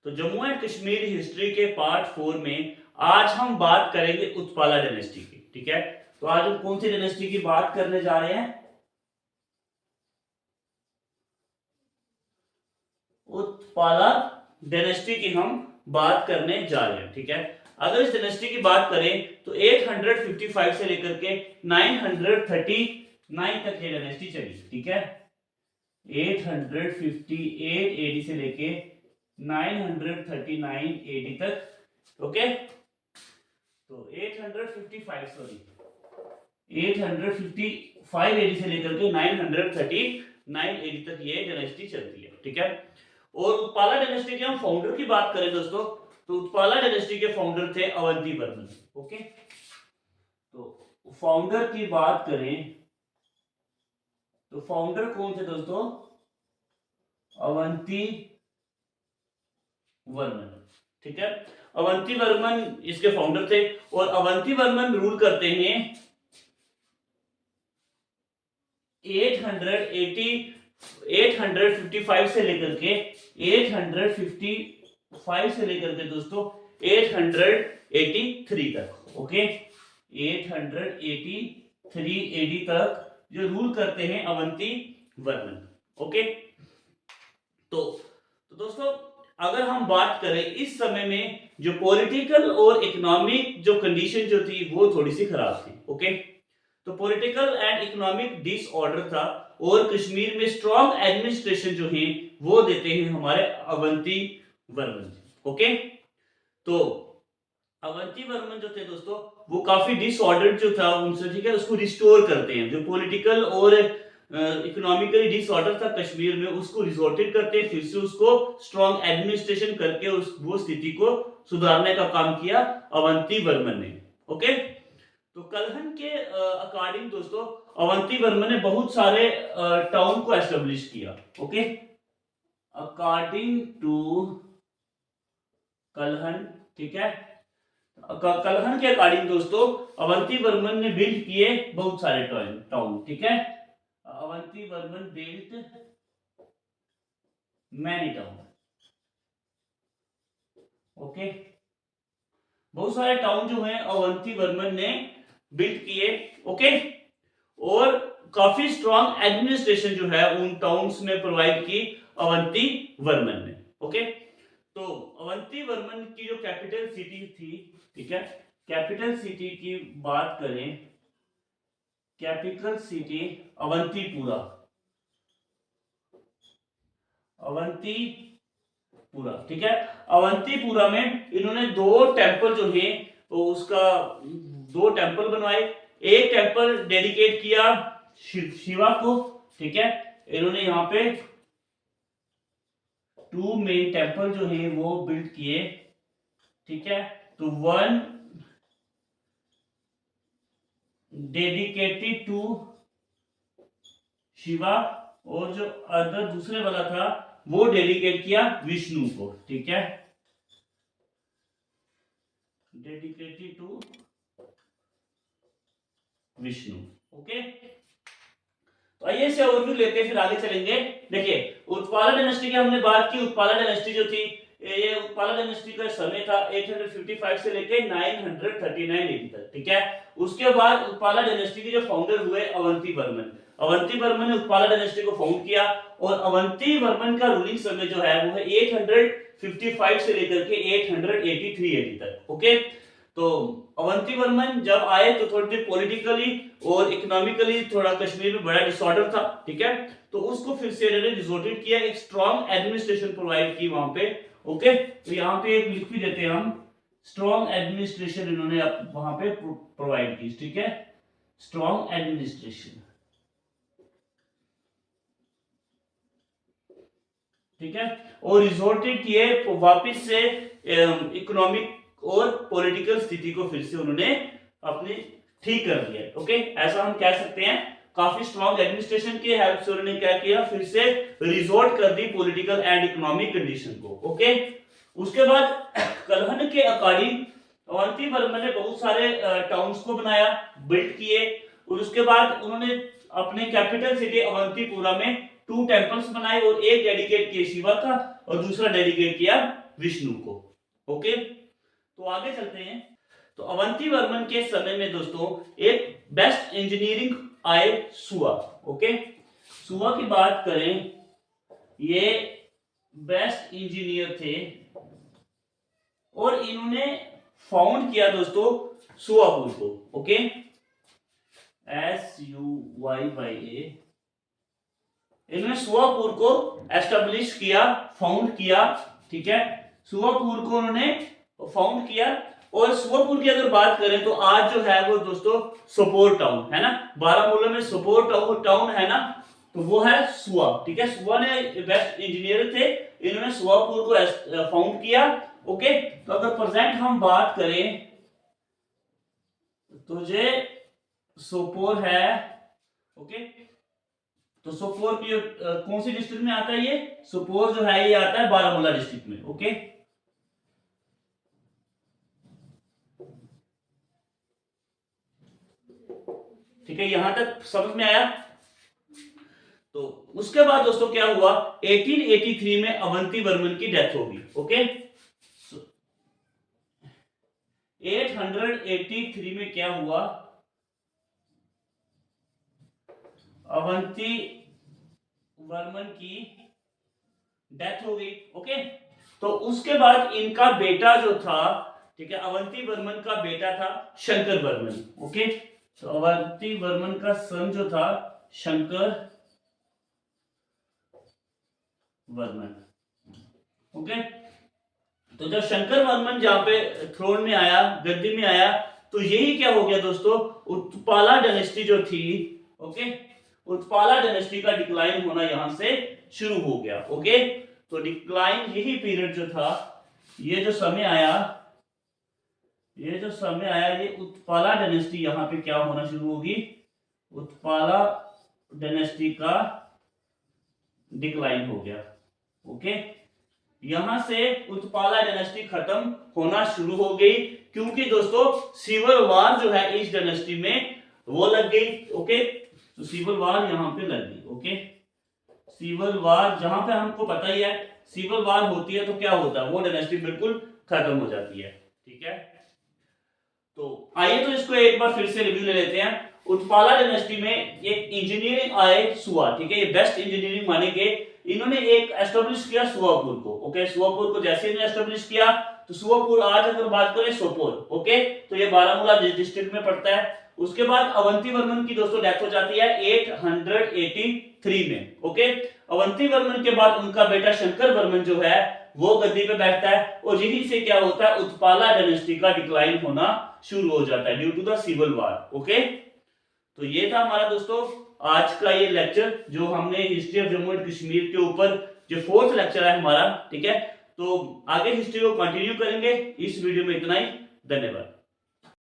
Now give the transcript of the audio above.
तो Jammu and Kashmir history के part 4 में आज हम बात करेंगे उत्पाला डायनेस्टी की। ठीक है, तो आज हम कौन सी डायनेस्टी की बात करने जा रहे हैं? उत्पाला डायनेस्टी की हम बात करने जा रहे हैं। ठीक है, अगर इस डायनेस्टी की बात करें तो 855 से लेकर के 939 तक ये डायनेस्टी चली। ठीक है, 858 एडी से लेके 939 एडी तक। ओके, तो 855 एडी से लेकर के 939 एडी तक ये डायनेस्टी चलती है। ठीक है, और उत्पाला डायनेस्टी के हम फाउंडर की बात करें दोस्तों, तो उत्पाला डायनेस्टी के फाउंडर थे अवंती वर्मन। ओके, तो फाउंडर की बात करें तो फाउंडर कौन थे दोस्तों? अवंती वर्मन। ठीक है, अवंती वर्मन इसके फाउंडर थे और अवंती वर्मन रूल करते हैं 855 से लेकर के 855 से लेकर के दोस्तों 883 तक। ओके, 883 एडी तक जो रूल करते हैं अवंती वर्मन। ओके, तो दोस्तों अगर हम बात करें इस समय में जो पॉलिटिकल और इकोनॉमिक जो कंडीशन जो थी वो थोड़ी सी खराब थी। ओके, तो पॉलिटिकल एंड इकोनॉमिक डिसऑर्डर था और कश्मीर में स्ट्रॉन्ग एडमिनिस्ट्रेशन जो है वो देते हैं हमारे अवंती वर्मन। ओके, तो अवंती वर्मन जो थे दोस्तों वो काफी डिसऑर्डर जो था उनसे, ठीक है, उसको रिस्टोर करते हैं। जो पॉलिटिकल और इकोनॉमिकली डिसऑर्डर था कश्मीर में उसको रिजोर्टेड करते हैं, फिर से उसको स्ट्रॉन्ग एडमिनिस्ट्रेशन करके वो स्थिति को सुधारने का काम किया अवंती वर्मन ने। ओके, तो कलहन के अकॉर्डिंग दोस्तों अवंती वर्मन ने बहुत सारे टाउन को एस्टेब्लिश किया। ओके, अकॉर्डिंग टू कलहन, ठीक है, कलहन के अकॉर्डिंग दोस्तों अवंती वर्मन ने बिल्ड किए बहुत सारे टाउन। ठीक है, Avanti Varman built many town. Okay, बहुत सारे टाउन जो हैं अवंती वर्मन ने बिल्ड किए। ओके, और काफी स्ट्रॉन्ग एडमिनिस्ट्रेशन जो है उन टाउन्स में प्रोवाइड की अवंती वर्मन ने। ओके, तो अवंती वर्मन की जो कैपिटल सिटी थी, ठीक है, कैपिटल सिटी की बात करें, कैपिटल सिटी अवंतीपुरा। अवंतीपुरा, ठीक है, अवंतीपुरा में इन्होंने दो टेंपल जो है तो उसका दो टेंपल बनवाए। एक टेंपल डेडिकेट किया शिवा को। ठीक है, इन्होंने यहाँ पे 2 मेन टेंपल जो है वो बिल्ड किए। ठीक है, तो 1 डेडिकेटेड टू शिवा और जो अदर दूसरे वाला था वो डेडिकेट किया विष्णु को। ठीक है, डेडिकेटेड टू विष्णु। ओके, तो आइए इसे ओवरव्यू लेते हैं, फिर आगे चलेंगे। देखिए, उत्पाला डायनेस्टी की हमने बात की। उत्पाला डायनेस्टी जो थी, ये उत्पाला डायनेस्टी का समय था 855 से लेके 939 एडी तक। ठीक है, उसके बाद उत्पाला डायनेस्टी के जो फाउंडर हुए अवंती वर्मन। अवंती वर्मन ने उत्पाला डायनेस्टी को फाउंड किया और अवंती वर्मन का रूलिंग समय जो है वो है 855 से लेकर के 883 एडी तक। ओके, तो अवंती वर्मन जब आए तो थोड़ी पॉलिटिकली और इकोनॉमिकली थोड़ा कश्मीर में बड़ा डिसऑर्डर था। ठीक है, तो उसको फिर से इन्होंने रिजोर्टेड किया, एक स्ट्रॉन्ग एडमिनिस्ट्रेशन प्रोवाइड की वहां पे। ओके, तो यहाँ पे एक लिख भी देते हैं हम, स्ट्रॉन्ग एडमिनिस्ट्रेशन इन्होंने वहां पे प्रोवाइड की। ठीक है, स्ट्रॉन्ग एडमिनिस्ट्रेशन। ठीक है, और रिजोर्टेड किए वापिस से इकोनॉमिक और पॉलिटिकल स्थिति को फिर से उन्होंने अपने ठीक कर दिया। ओके, ऐसा हम कह सकते हैं, काफी स्ट्रॉन्ग एडमिनिस्ट्रेशन की हेल्प से उन्होंने क्या किया, फिर से रिजोर्ट कर the political and economic condition को। ओके, उसके बाद कलहन के अकॉर्डिंग अवंती वर्मन ने बहुत सारे टाउन्स को बनाया, बिल्ड किए, और उसके बाद उन्होंने अपने कैपिटल सिटी अवंतीपुरा में 2 टेंपल्स बनाए और एक डेडिकेट किया शिवा का और दूसरा डेडिकेट किया विष्णु को। ओके, तो आगे चलते हैं। तो अवंती वर्मन के समय में दोस्तों एक बेस्ट इंजीनियरिंग आए सुआ। ओके, सुआ की बात करें, ये बेस्ट इंजीनियर थे और इन्होंने फाउंड किया दोस्तों सुआपुर को। ओके, SUYYA, इन्होंने सुआपुर को एस्टेब्लिश किया, फाउंड किया। ठीक है, सुआपुर को उन्होंने फाउंड किया। और सुआपुर की अगर बात करें तो आज जो है वो दोस्तों सोपोर टाउन है ना, बारामूला में सोपोर टाउन है ना, तो वो है सुआ। ठीक है, सुआ ने बेस्ट इंजीनियर थे, इन्होंने सुआपुर को फाउंड किया। ओके, तो अगर प्रेजेंट हम बात करें तो ये सोपोर है। ओके, तो सोपोर की कौन सी डिस्ट्रिक्ट में आता है? ये सोपोर जो है ये आता है बारामूला डिस्ट्रिक्ट में। ओके, ठीक है, यहां तक समझ में आया। तो उसके बाद दोस्तों क्या हुआ, 1883 में अवंती वर्मन की डेथ होगी। ओके, 883 में क्या हुआ, अवंती वर्मन की डेथ हो गई। ओके, तो उसके बाद इनका बेटा जो था, ठीक है, अवंती वर्मन का बेटा था शंकर वर्मन। ओके, तो अवंती वर्मन का सन जो था शंकर वर्मन। ओके, तो जब शंकर वर्मन जहां पे थ्रोन में आया, गद्दी में आया, तो यही क्या हो गया दोस्तों, उत्पाला डायनेस्टी जो थी। ओके, उत्पाला डायनेस्टी का डिक्लाइन होना यहां से शुरू हो गया। ओके, तो डिक्लाइन यही पीरियड जो था, ये जो समय आया, ये उत्पाला डायनेस्टी यहां पे क्या होना शुरू होगी, उत्पाला डायनेस्टी का डिक्लाइन हो गया। ओके, यहां से उत्पाला डायनेस्टी खत्म होना शुरू हो गई, क्योंकि दोस्तों सिविल वार जो है इस डायनेस्टी में वो लग गई। ओके, तो सिविल वार यहां पे लग गई। ओके, सिविल वार जहां पे हमको पता ही है, सिविल वार होती है तो क्या होता है, वो डायनेस्टी बिल्कुल खत्म हो जाती है। ठीक है, तो आइए तो इसको एक बार फिर से रिव्यू ले लेते हैं। उत्पाला डायनेस्टी में एक इंजीनियरिंग आए सुआ। ठीक है, ये बेस्ट इंजीनियरिंग माने गए। इन्होंने एक एस्टेब्लिश किया सुआपुर को। ओके, सुआपुर को जैसे इन्होंने एस्टेब्लिश किया, तो सुआपुर आज अगर बात करें सोपोर, ओके, तो ये बारामूला डिस्ट्रिक्ट में पड़ता है। उसके बाद अवंती वर्मन की दोस्तों डेथ हो जाती है 883 में। ओके, अवंती वर्मन के बाद उनका बेटा शंकर वर्मन जो है वो गद्दी पे बैठता है, और यहीं से क्या होता है, उत्पाला डायनेस्टी का डिक्लाइन होना शुरू हो जाता है due to the civil war. Okay, तो ये था हमारा दोस्तों आज का ये लेक्चर, जो हमने history of Jammu and Kashmir के ऊपर जो 4th लेक्चर है हमारा। ठीक है, तो आगे हिस्ट्री को कंटिन्यू करेंगे। इस वीडियो में इतना ही, धन्यवाद।